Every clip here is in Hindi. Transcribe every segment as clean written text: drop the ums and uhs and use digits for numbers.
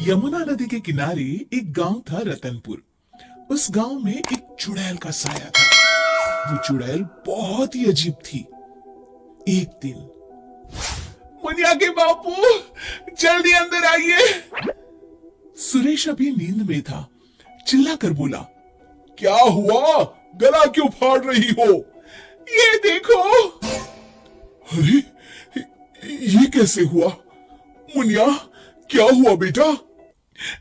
यमुना नदी के किनारे एक गांव था रतनपुर। उस गांव में एक चुड़ैल का साया था। वो चुड़ैल बहुत ही अजीब थी। एक दिन, मुनिया के बापू, जल्दी अंदर आइए। सुरेश अभी नींद में था, चिल्लाकर बोला, क्या हुआ? गला क्यों फाड़ रही हो? ये देखो। अरे, ये कैसे हुआ? मुनिया, क्या हुआ बेटा?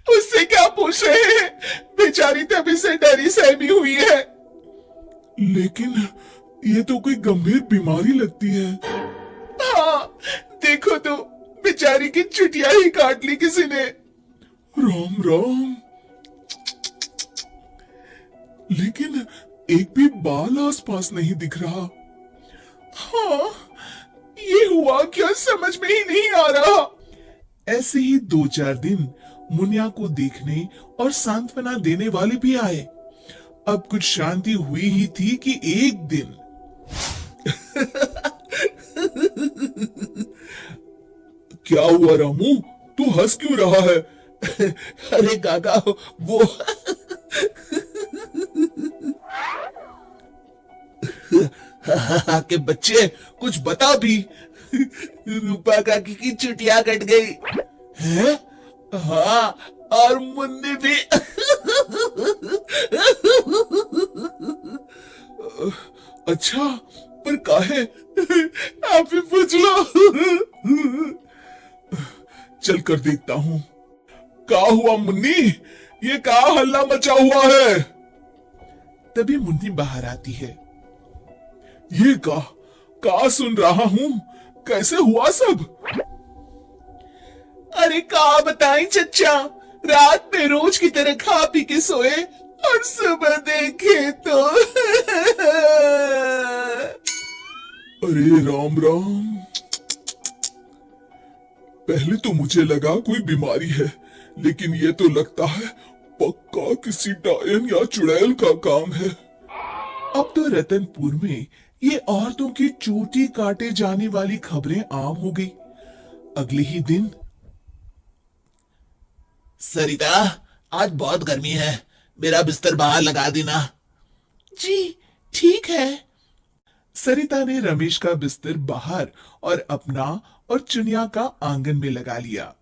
उससे क्या पूछ रहे हैं? बेचारी तभी से डरी सहमी हुई है। लेकिन ये तो कोई गंभीर बीमारी लगती है। हाँ, देखो तो, बेचारी की चुटिया ही काट ली किसी ने। राम राम। लेकिन एक भी बाल आसपास नहीं दिख रहा। हाँ, ये हुआ क्या समझ में ही नहीं आ रहा। ऐसे ही 2-4 दिन मुनिया को देखने और सांत्वना देने वाले भी आए। अब कुछ शांति हुई ही थी कि एक दिन क्या हुआ रामू, तू हंस क्यों रहा है? अरे काका, वो के बच्चे, कुछ बता भी। रूपा काकी की चुटिया कट गई है। हाँ, और मुन्नी भी। अच्छा, पर काहे? आप ही पूछ लो। चल कर देखता हूँ। क्या हुआ मुन्नी? ये क्या हल्ला मचा हुआ है? तभी मुन्नी बाहर आती है। ये का सुन रहा हूँ? कैसे हुआ सब? अरे का बताएं चच्चा, रात में रोज की तरह खा पी के सोए और सुबह देखे तो अरे राम राम। पहले तो मुझे लगा कोई बीमारी है, लेकिन ये तो लगता है पक्का किसी डायन या चुड़ैल का काम है। अब तो रतनपुर में ये औरतों की चोटी काटे जाने वाली खबरें आम हो गई। अगले ही दिन, सरिता, आज बहुत गर्मी है, मेरा बिस्तर बाहर लगा देना। जी ठीक है। सरिता ने रमेश का बिस्तर बाहर और अपना और चुनिया का आंगन में लगा लिया।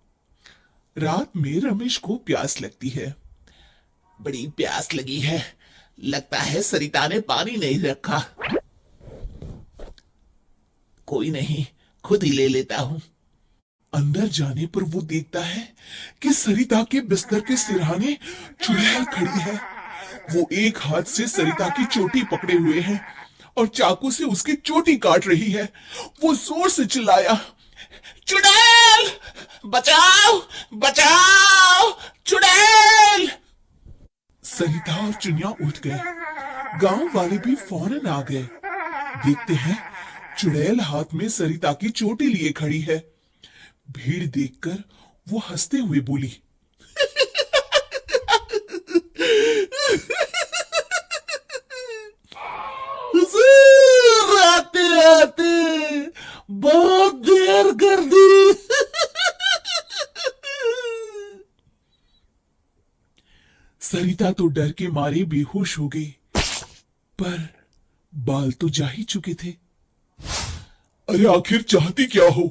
रात में रमेश को प्यास लगती है। बड़ी प्यास लगी है, लगता है सरिता ने पानी नहीं रखा। कोई नहीं, खुद ही ले लेता हूँ। अंदर जाने पर वो देखता है कि सरिता के बिस्तर के सिरहाने चुड़ैल खड़ी है। वो एक हाथ से सरिता की चोटी पकड़े हुए है और चाकू से उसकी चोटी काट रही है। वो जोर से चिल्लाया, चुड़ैल, बचाओ बचाओ, चुड़ैल। सरिता और चुनिया उठ गए। गांव वाले भी फौरन आ गए। देखते हैं, चुड़ैल हाथ में सरिता की चोटी लिए खड़ी है। भीड़ देखकर वो हंसते हुए बोली, आते आते बहुत देर कर दी। सरिता तो डर के मारे बेहोश हो गई, पर बाल तो जा ही चुके थे। अरे आखिर चाहती क्या हो?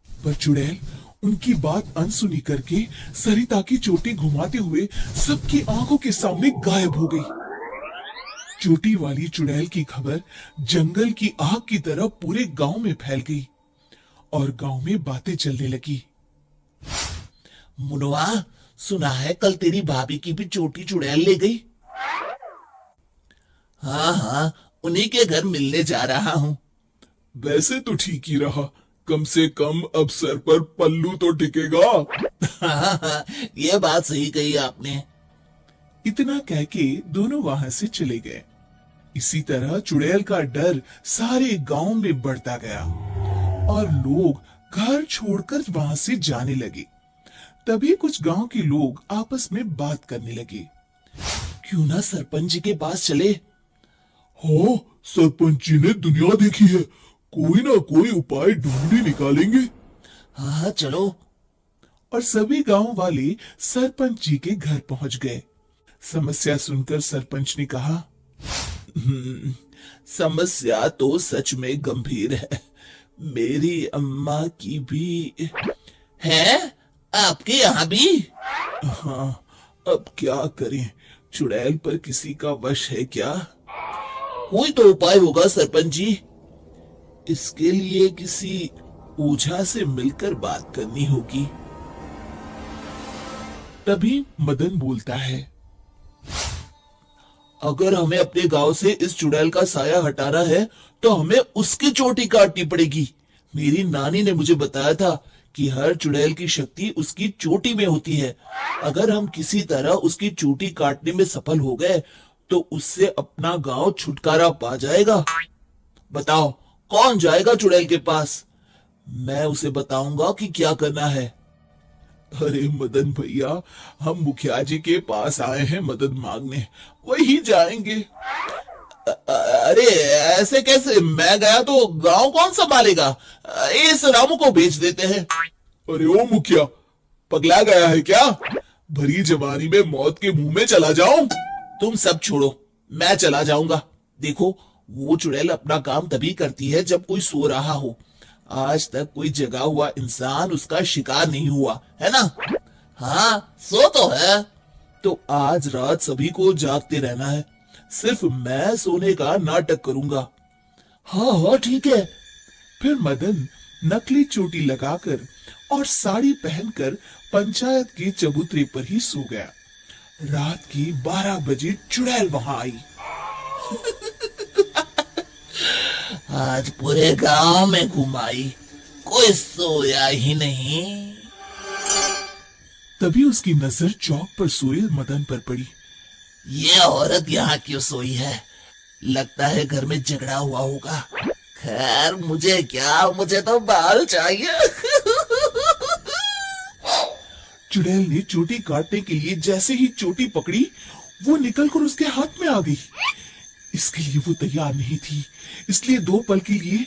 पर चुड़ैल उनकी बात अनसुनी करके सरिता की चोटी घुमाते हुए सबकी आंखों के सामने गायब हो गई। चोटी वाली चुड़ैल की खबर जंगल की आग की तरह पूरे गांव में फैल गई और गांव में बातें चलने लगी। मुनवा, सुना है कल तेरी भाभी की भी चोटी चुड़ैल ले गई। हाँ हाँ, उन्हीं के घर मिलने जा रहा हूँ। वैसे तो ठीक ही रहा, कम से कम अब सर पर पल्लू तो टिकेगा। हाँ, ये बात सही कही आपने। इतना कह के दोनों वहां से चले गए। इसी तरह चुड़ैल का डर सारे गांव में बढ़ता गया और लोग घर छोड़कर वहां से जाने लगे। तभी कुछ गांव के लोग आपस में बात करने लगे, क्यों ना सरपंच जी के पास चले। हाँ, सरपंच जी ने दुनिया देखी है, कोई ना कोई उपाय ढूंढ ही निकालेंगे। हाँ चलो। और सभी गांव वाले सरपंच जी के घर पहुंच गए। समस्या सुनकर सरपंच ने कहा, समस्या तो सच में गंभीर है। मेरी अम्मा की भी है, आपके यहाँ भी? हाँ, अब क्या करें, चुड़ैल पर किसी का वश है क्या? कोई तो उपाय होगा सरपंच जी। इसके लिए किसी ओझा से मिलकर बात करनी होगी। तभी मदन बोलता है, अगर हमें अपने गांव से इस चुड़ैल का साया हटाना है तो हमें उसकी चोटी काटनी पड़ेगी। मेरी नानी ने मुझे बताया था कि हर चुड़ैल की शक्ति उसकी चोटी में होती है। अगर हम किसी तरह उसकी चोटी काटने में सफल हो गए तो उससे अपना गांव छुटकारा पा जाएगा। बताओ कौन जाएगा चुड़ैल के पास? मैं उसे बताऊंगा कि क्या करना है। अरे मदन भैया, हम मुखिया जी के पास आए हैं मदद मांगने, वही जाएंगे। अरे ऐसे कैसे? मैं गया तो गांव कौन संभालेगा? इस रामू को भेज देते हैं। अरे ओ मुखिया, पगला गया है क्या? भरी जवानी में मौत के मुंह में चला जाऊं? तुम सब छोड़ो, मैं चला जाऊंगा। देखो, वो चुड़ैल अपना काम तभी करती है जब कोई सो रहा हो। आज तक कोई जगा हुआ इंसान उसका शिकार नहीं हुआ है ना? हाँ, सो तो है। तो आज रात सभी को जागते रहना है, सिर्फ मैं सोने का नाटक करूंगा। हाँ हाँ ठीक है। फिर मदन नकली चोटी लगाकर और साड़ी पहनकर पंचायत के चबूतरे पर ही सो गया। रात की 12 बजे चुड़ैल वहां आई। आज पूरे गांव में घुमाई, कोई सोया ही नहीं। तभी उसकी नजर चौक पर सोए मदन पर पड़ी। ये औरत यहाँ क्यों सोई है? लगता है घर में झगड़ा हुआ होगा। खैर मुझे क्या, मुझे तो बाल चाहिए। चुड़ैल ने चोटी काटने के लिए जैसे ही चोटी पकड़ी, वो निकलकर उसके हाथ में आ गई। इसके लिए वो तैयार नहीं थी, इसलिए 2 पल के लिए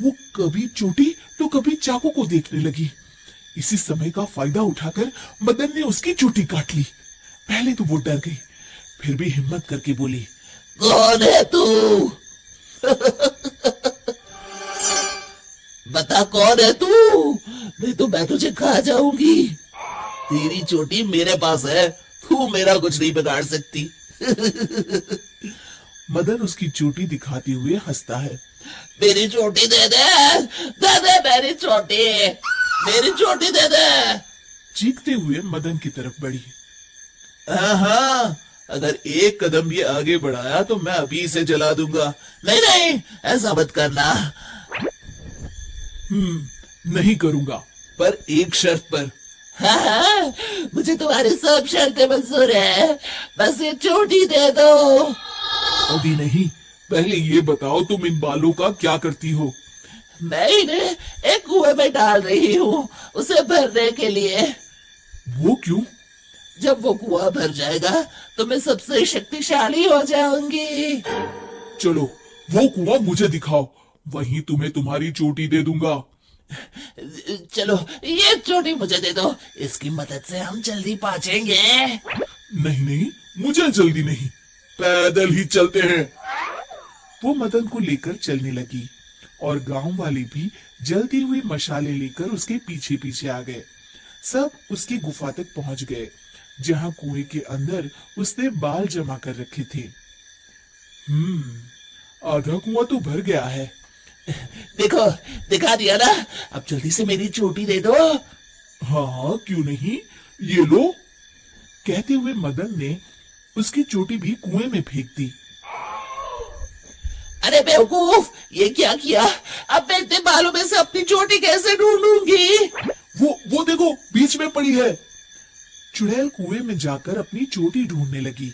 वो कभी चोटी तो कभी चाकू को देखने लगी। इसी समय का फायदा उठाकर मदन ने उसकी चोटी काट ली। पहले तो वो डर गई, फिर भी हिम्मत करके बोली, कौन है तू? बता कौन है तू, नहीं तो मैं तुझे खा जाऊंगी। तेरी चोटी मेरे पास है, तू मेरा कुछ नहीं बिगाड़ सकती। मदन उसकी चोटी दिखाते हुए हंसता है। मेरी चोटी दे दे, दे दे मेरी चोटी, मेरी चोटी दे दे। चीखते हुए मदन की तरफ बढ़ी। हाँ, अगर एक कदम भी आगे बढ़ाया तो मैं अभी इसे जला दूंगा। नहीं नहीं, ऐसा मत करना। नहीं करूंगा, पर एक शर्त पर। हाँ, मुझे तुम्हारी सब शर्तें मंजूर है, बस ये चोटी दे दो। अभी नहीं, पहले ये बताओ तुम इन बालों का क्या करती हो? मैं इन्हें एक कुएं में डाल रही हूँ, उसे भरने के लिए। वो क्यों? जब वो कुआं भर जाएगा तो मैं सबसे शक्तिशाली हो जाऊंगी। चलो वो कुआं मुझे दिखाओ, वहीं तुम्हें तुम्हारी चोटी दे दूंगा। चलो ये चोटी मुझे दे दो, इसकी मदद से हम जल्दी पहुंचेंगे। नहीं नहीं, मुझे जल्दी नहीं, पैदल ही चलते हैं। वो मदन को लेकर चलने लगी और गांव वाले भी जलती हुई मशाले लेकर उसके पीछे पीछे आ गए। सब उसकी गुफा तक पहुंच गए, जहां कुएं के अंदर उसने बाल जमा कर रखे थे। आधा कुआं तो भर गया है। देखो, दिखा दिया ना, अब जल्दी से मेरी चोटी दे दो। हाँ क्यों नहीं, ये लो। कहते हुए मदन ने उसकी चोटी भी कुएं में फेंक दी। अरे बेवकूफ, ये क्या किया? अब मैं इतने बालों में से अपनी चोटी कैसे ढूंढूंगी? वो देखो, बीच में पड़ी है। चुड़ैल कुएं में जाकर अपनी चोटी ढूंढने लगी।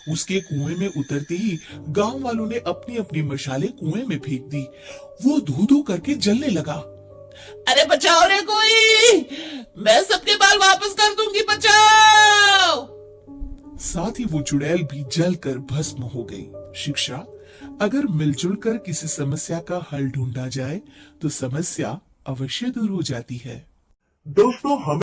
उसके कुएं में उतरते ही गांव वालों ने अपनी अपनी मशाले कुएं में फेंक दी। वो धू धू करके जलने लगा। अरे बचाओ रे कोई, मैं सबके बाल वापस कर दूंगी, बचाओ। साथ ही वो चुड़ैल भी जलकर भस्म हो गई। शिक्षा, अगर मिलजुल कर किसी समस्या का हल ढूंढा जाए तो समस्या अवश्य दूर हो जाती है। दोस्तों, हमें